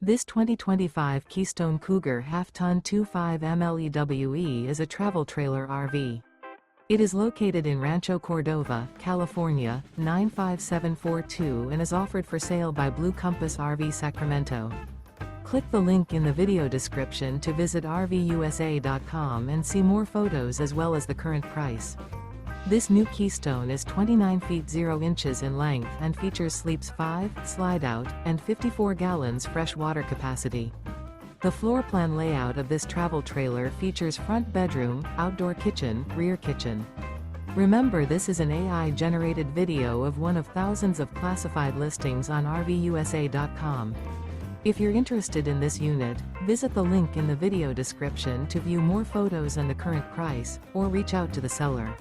This 2025 Keystone Cougar Half-Ton 25 MLEWE is a travel trailer RV. It is located in Rancho Cordova, California, 95742 and is offered for sale by Blue Compass RV Sacramento. Click the link in the video description to visit RVUSA.com and see more photos as well as the current price. This new Keystone is 29 feet 0 inches in length and features sleeps 5, slide-out, and 54 gallons fresh water capacity. The floor plan layout of this travel trailer features front bedroom, outdoor kitchen, rear kitchen. Remember, this is an AI-generated video of one of thousands of classified listings on RVUSA.com. If you're interested in this unit, visit the link in the video description to view more photos and the current price, or reach out to the seller.